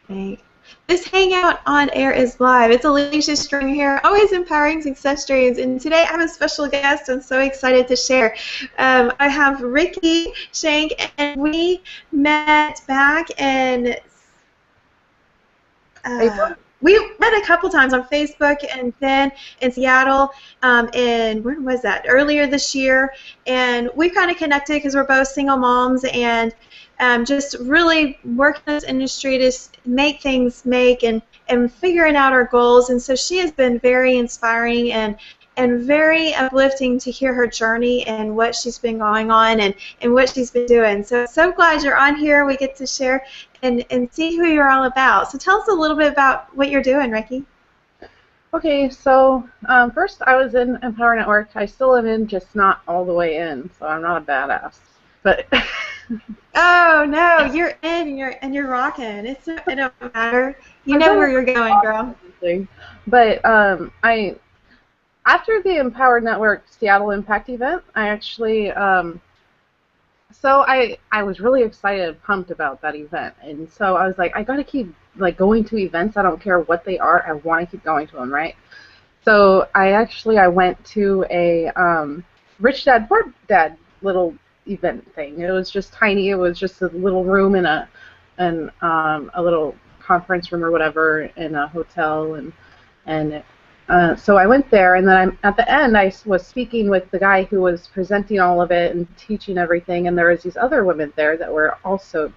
Right. This hangout on air is live. It's Alicia String here, always empowering success dreams. And today I have a special guest I'm so excited to share. I have Ricky Shank, and we met back in April? we met a couple times on Facebook and then in Seattle, and when was that? Earlier this year. And we kind of connected because we're both single moms and just really working in this industry to make things and figuring out our goals. And so she has been very inspiring and very uplifting to hear her journey and what she's been going on and what she's been doing. So glad you're on here. We get to share and see who you're all about. So tell us a little bit about what you're doing, Ricky. Okay, so first I was in Empower Network. I still am in, just not all the way in, so I'm not a badass. But Oh no, you're in, you're rocking. It don't matter. You I'm know trying where to you're going, girl. thing. But I after the Empower Network Seattle Impact event, I actually so I was really excited, pumped about that event, and so I was like, I gotta keep like going to events. I don't care what they are. I want to keep going to them, right? So I went to a Rich Dad Poor Dad little event thing. It was just tiny. It was just a little room in a little conference room or whatever in a hotel, and so I went there, and then at the end I was speaking with the guy who was presenting all of it and teaching everything, and there was these other women there that were also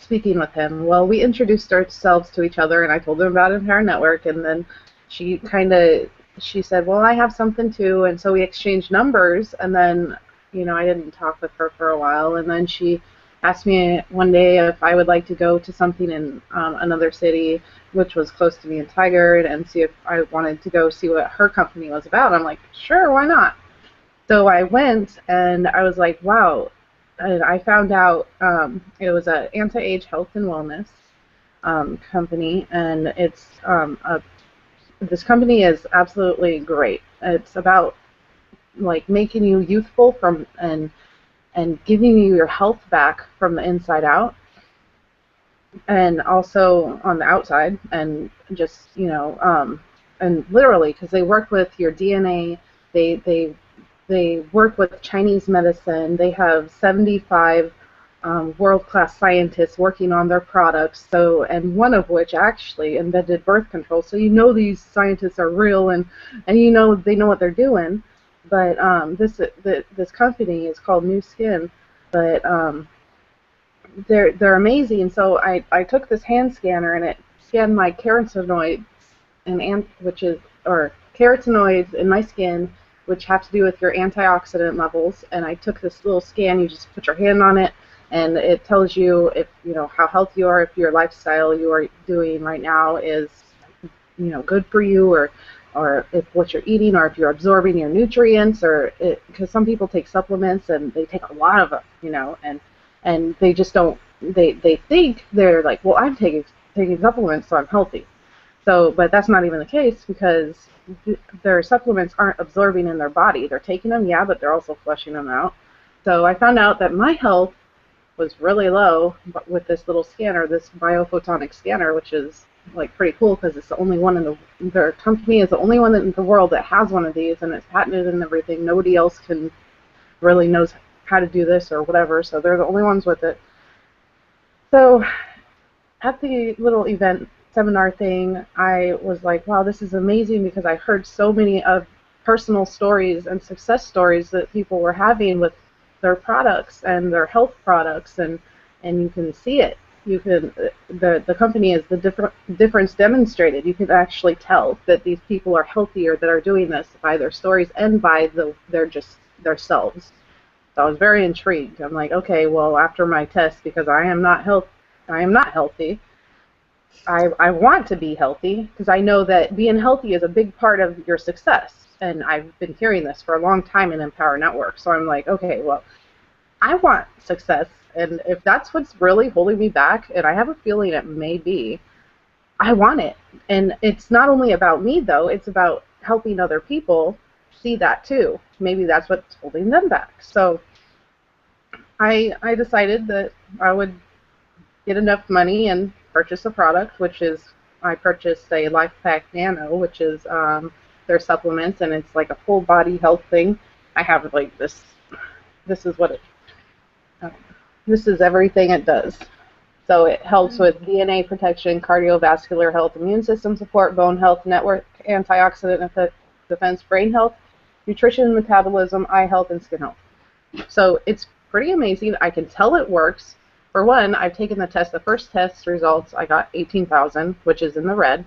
speaking with him. Well, we introduced ourselves to each other, and I told him about Empower Network, and then she said, well, I have something too, and so we exchanged numbers, and then, I didn't talk with her for a while, and then she asked me one day if I would like to go to something in another city, which was close to me in Tigard, and see if I wanted to go see what her company was about. I'm like, sure, why not? So I went, and I was like, wow. And I found out it was an anti-age health and wellness company, and this company is absolutely great. It's about like making you youthful and giving you your health back from the inside out, and also on the outside, and just and literally, because they work with your DNA, they work with Chinese medicine. They have 75 world-class scientists working on their products. So, and one of which actually invented birth control. So these scientists are real, and they know what they're doing. But this company is called New Skin, but they're amazing. So I took this hand scanner, and it scanned my carotenoids or carotenoids in my skin, which have to do with your antioxidant levels. And I took this little scan. You just put your hand on it, and it tells you if how healthy you are, if your lifestyle you are doing right now is good for you, or if what you're eating, or if you're absorbing your nutrients, or because some people take supplements and they take a lot of them, and they just don't. They think they're like, well, I'm taking supplements, so I'm healthy. So, but that's not even the case, because their supplements aren't absorbing in their body. They're taking them, yeah, but they're also flushing them out. So I found out that my health was really low with this little scanner, this biophotonic scanner, which is like pretty cool because it's the only one their company is the only one in the world that has one of these, and it's patented and everything. Nobody else really knows how to do this or whatever, so they're the only ones with it. So at the little event seminar thing, I was like, wow, this is amazing, because I heard so many of personal stories and success stories that people were having with their products and their health products, and you can see it. You can the company is the difference demonstrated. You can actually tell that these people are healthier that are doing this by their stories and by their selves. So I was very intrigued. I'm like, okay, well, after my test, because I am not healthy. I want to be healthy, because I know that being healthy is a big part of your success. And I've been hearing this for a long time in Empower Network. So I'm like, okay, well, I want success. And if that's what's really holding me back, and I have a feeling it may be, I want it. And it's not only about me, though. It's about helping other people see that, too. Maybe that's what's holding them back. So I decided that I would get enough money and purchase a product, which is I purchased a Life Pack Nano, which is their supplements, and it's like a full body health thing. I have like this. This is what it. Uh, this is everything it does. So it helps with DNA protection, cardiovascular health, immune system support, bone health, network antioxidant defense, brain health, nutrition, metabolism, eye health, and skin health. So it's pretty amazing. I can tell it works. For one, I've taken the test. The first test results, I got 18,000, which is in the red.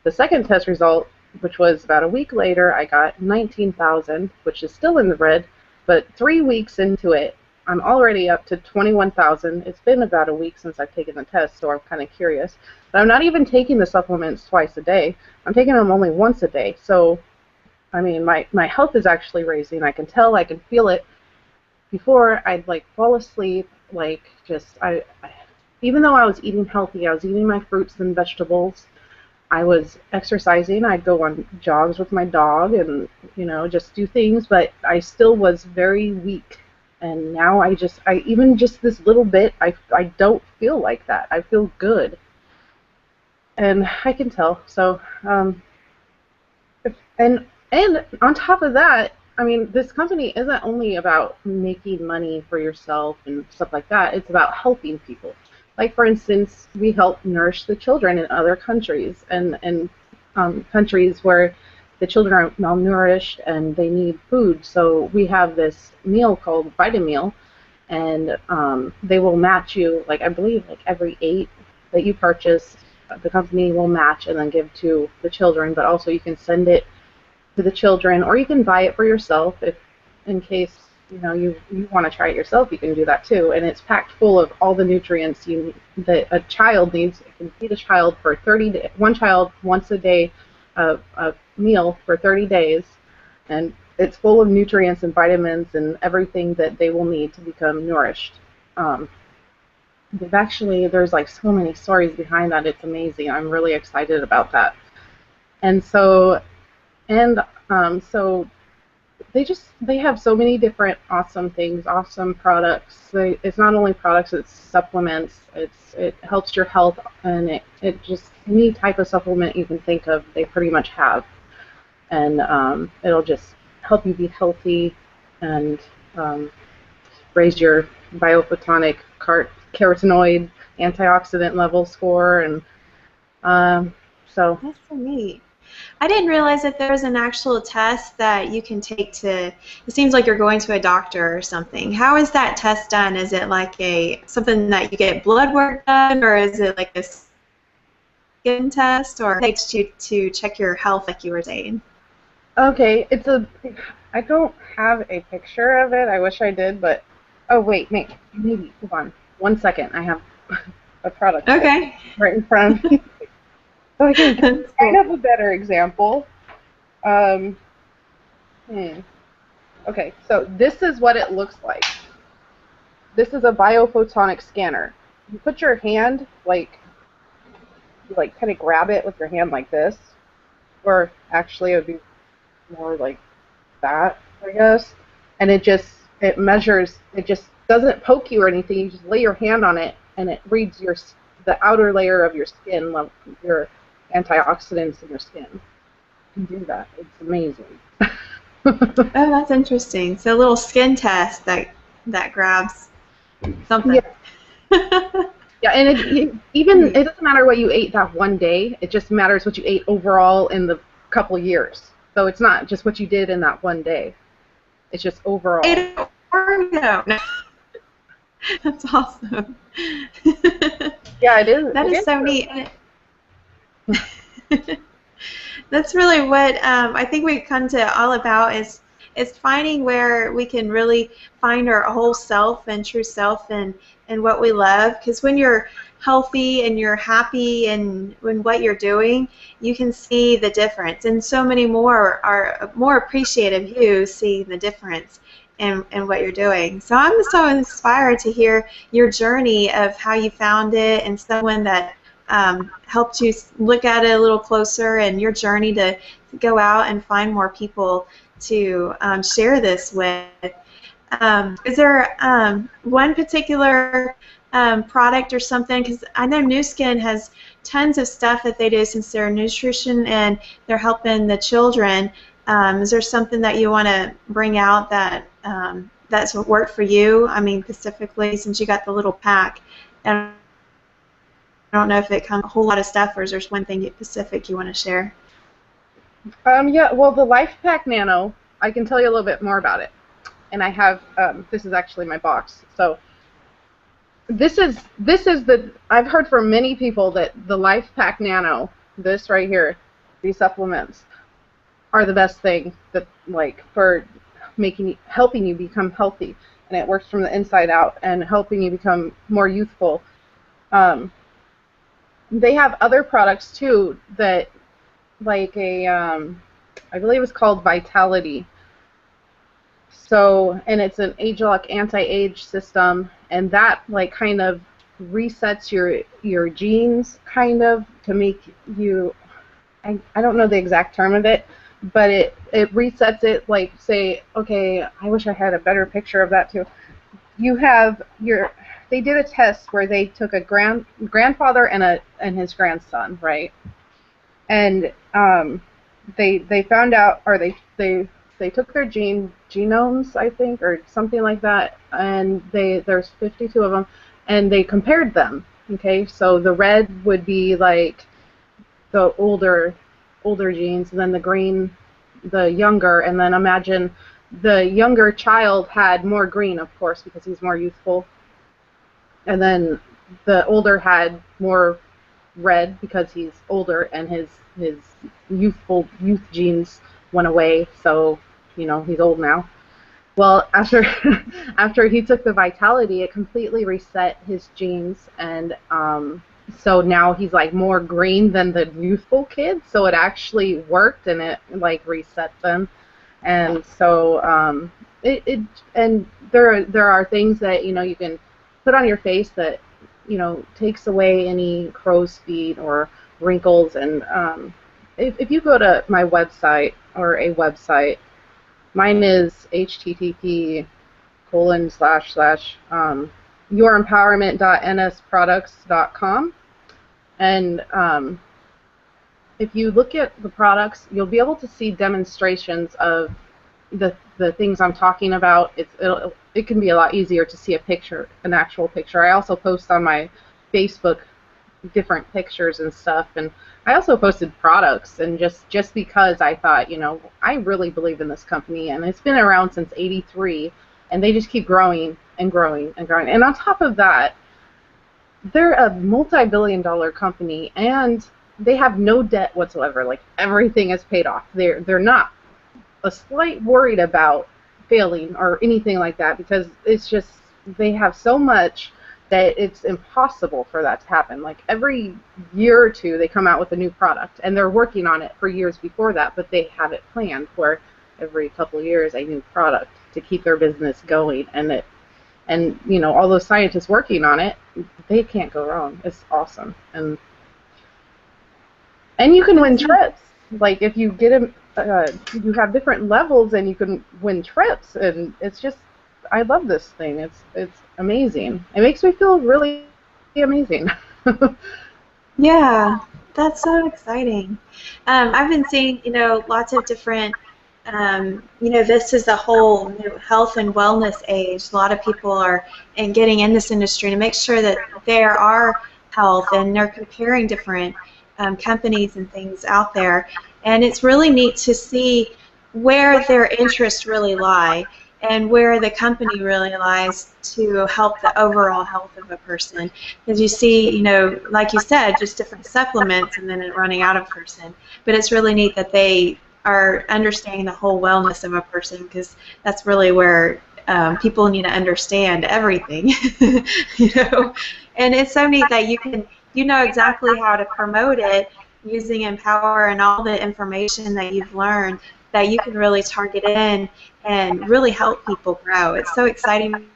The second test result, which was about a week later, I got 19,000, which is still in the red. But 3 weeks into it, I'm already up to 21,000. It's been about a week since I've taken the test, so I'm kind of curious. But I'm not even taking the supplements twice a day. I'm taking them only once a day. So, I mean, my health is actually raising. I can tell, I can feel it. Before, I'd like fall asleep, like just, even though I was eating healthy, I was eating my fruits and vegetables. I was exercising. I'd go on jogs with my dog and, you know, just do things, but I still was very weak. And now even just this little bit, I don't feel like that. I feel good. And I can tell. So, and on top of that, I mean, this company isn't only about making money for yourself and stuff like that. It's about helping people. Like, for instance, we help nourish the children in other countries and countries where the children are malnourished and they need food. So we have this meal called Vitameal, and they will match you, like I believe, like every 8 that you purchase, the company will match and then give to the children. But also you can send it to the children, or you can buy it for yourself if, in case you want to try it yourself. You can do that too. And it's packed full of all the nutrients that a child needs. It can feed a child for 30 days. One child once a day. A meal for 30 days, and it's full of nutrients and vitamins and everything that they will need to become nourished. There's like so many stories behind that. It's amazing. I'm really excited about that. And so they have so many different awesome things, awesome products. It's not only products, it's supplements. It helps your health, and it just any type of supplement you can think of, they pretty much have. And it'll just help you be healthy and raise your biophotonic carotenoid antioxidant level score, and so. That's so neat. I didn't realize that there was an actual test that you can take to, it seems like you're going to a doctor or something. How is that test done? Is it like something that you get blood work done, or is it like a skin test, or it takes you to check your health like you were saying? Okay, I don't have a picture of it. I wish I did, but, oh wait, maybe, hold on. 1 second, I have a product right in front of me. So I can kind of a better example. Okay, so this is what it looks like. This is a biophotonic scanner. You put your hand, you kind of grab it with your hand like this, or actually it would be more like that, I guess. And it measures, it just doesn't poke you or anything. You just lay your hand on it, and it reads the outer layer of your skin, your antioxidants in your skin. You can do that. It's amazing. Oh, that's interesting. So a little skin test that grabs something. Yeah, yeah, and it doesn't matter what you ate that one day. It just matters what you ate overall in the couple years. So it's not just what you did in that one day. It's just overall. No. That's awesome. Yeah, it is. That is so neat. That's really what I think we've come to all about is finding where we can really find our whole self and true self and what we love. Because when you're healthy and you're happy and when what you're doing, you can see the difference. And so many more are more appreciative of you seeing the difference in what you're doing. So I'm so inspired to hear your journey of how you found it and someone that helped you look at it a little closer, and your journey to go out and find more people to share this with. Is there one particular product or something? Because I know Nu Skin has tons of stuff that they do since they're nutrition and they're helping the children. Is there something that you want to bring out that that's what worked for you? I mean, specifically since you got the little pack. And I don't know if it comes a whole lot of stuff, or is there one thing specific you want to share? Yeah, well, the Life Pack Nano, I can tell you a little bit more about it. And I have, this is actually my box. So this is the, I've heard from many people that the Life Pack Nano, this right here, these supplements, are the best thing that, like, for helping you become healthy. And it works from the inside out and helping you become more youthful. They have other products too that, like I believe it's called Vitality. So, and it's an age-lock anti-age system, and that like kind of resets your genes kind of to make you, I don't know the exact term of it, but it resets it, like, say, okay, I wish I had a better picture of that too. You have they did a test where they took a grandfather and his grandson, right? And they found out, or they took their genomes, I think, or something like that, and there's 52 of them, and they compared them. Okay, so the red would be like the older genes, and then the green, the younger, and then imagine the younger child had more green, of course, because he's more youthful, and then the older had more red because he's older and his youth genes went away, so you know he's old now. Well, after he took the Vitality, it completely reset his genes, and so now he's like more green than the youthful kid. So it actually worked, and it like reset them. And so and there are things that you can put on your face that takes away any crow's feet or wrinkles. And if you go to my website or a website, mine is http://youремpowerment.nsproducts.com, and if you look at the products, you'll be able to see demonstrations of the things I'm talking about. It can be a lot easier to see a picture, an actual picture. I also post on my Facebook different pictures and stuff, and I also posted products, and just because I thought, I really believe in this company, and it's been around since '83, and they just keep growing and growing and growing. And on top of that, they're a multi-billion-dollar company, and they have no debt whatsoever. Like, everything is paid off. They're not a slight worried about failing or anything like that, because it's just they have so much that it's impossible for that to happen. Like, every year or two they come out with a new product, and they're working on it for years before that, but they have it planned for every couple of years a new product to keep their business going. And all those scientists working on it, they can't go wrong. It's awesome. And you can win trips. Like, if you get them, you have different levels, and you can win trips, and it's just, I love this thing. It's amazing. It makes me feel really amazing. Yeah, that's so exciting. I've been seeing, lots of different, this is the whole new health and wellness age. A lot of people are getting in this industry to make sure that there are health, and they're comparing different companies and things out there. And it's really neat to see where their interests really lie, and where the company really lies to help the overall health of a person. Because you see, like you said, just different supplements and then it running out of person. But it's really neat that they are understanding the whole wellness of a person, because that's really where people need to understand everything. And it's so neat that you know exactly how to promote it using Empower and all the information that you've learned, that you can really target in and really help people grow. It's so exciting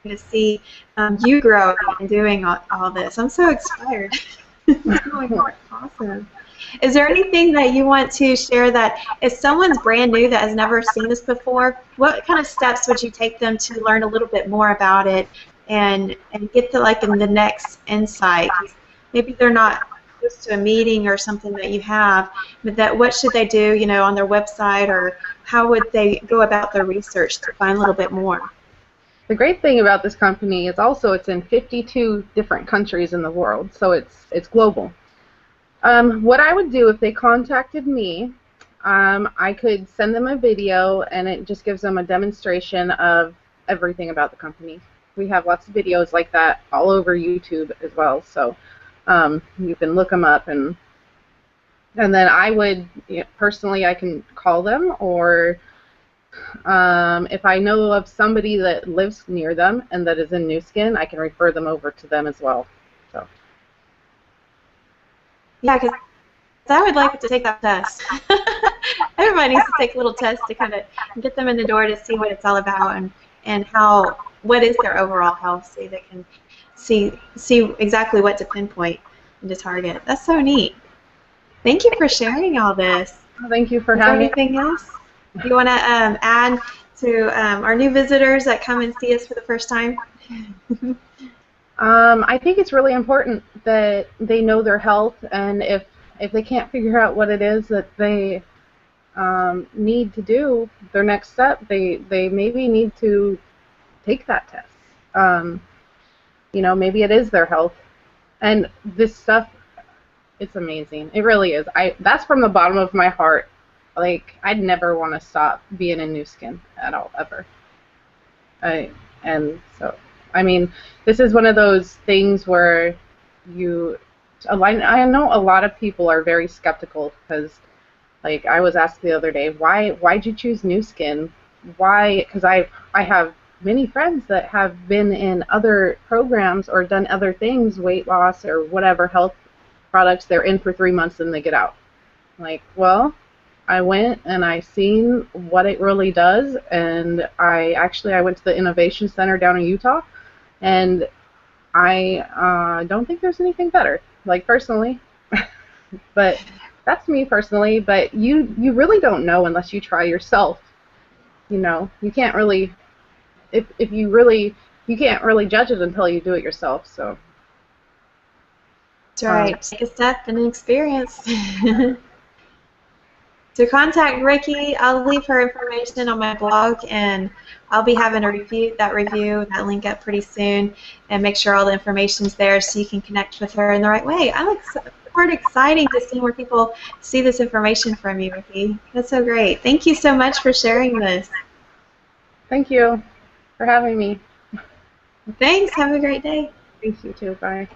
to see you grow and doing all this. I'm so inspired. It's really awesome. Is there anything that you want to share that if someone's brand new that has never seen this before, what kind of steps would you take them to learn a little bit more about it and get the like in the next insight. 'Cause maybe they're not close to a meeting or something that you have, but that what should they do, you know, on their website, or how would they go about their research to find a little bit more? The great thing about this company is also it's in 52 different countries in the world, so it's global. What I would do if they contacted me, I could send them a video, and it just gives them a demonstration of everything about the company. We have lots of videos like that all over YouTube as well, so you can look them up, and then I would, you know, personally, I can call them, or if I know of somebody that lives near them and that is in Nu Skin, I can refer them over to them as well. So. Yeah, because I would like to take that test. Everybody needs to take a little test to kind of get them in the door to see what it's all about, and how, what is their overall health, so they can see exactly what to pinpoint and to target. That's so neat. Thank you for sharing all this. Thank you for Is there having me. anything else you want to add to our new visitors that come and see us for the first time? I think it's really important that they know their health, and if they can't figure out what it is that they need to do, their next step, they maybe need to take that test. You know, maybe it is their health, and this stuff, it's amazing. It really is. That's from the bottom of my heart. Like, I'd never want to stop being in Nu Skin at all, ever. And so, I mean, this is one of those things where I know a lot of people are very skeptical because, like, I was asked the other day, why'd you choose Nu Skin? Why? Because I have many friends that have been in other programs or done other things, weight loss or whatever, health products. They're in for 3 months and they get out. I'm like, well, I went and I seen what it really does, and I went to the Innovation Center down in Utah, and I don't think there's anything better, like, personally. But that's me personally. But you really don't know unless you try yourself. You know, you can't really, if you really, you can't really judge it until you do it yourself. So That's right. Take a step and an experience. To contact Ricky, I'll leave her information on my blog, and I'll be having that link up pretty soon, and make sure all the information's there so you can connect with her in the right way. I look forward exciting to see where people see this information from you, Ricky. That's so great. Thank you so much for sharing this. Thank you for having me. Thanks. Have a great day. Thank you too. Bye.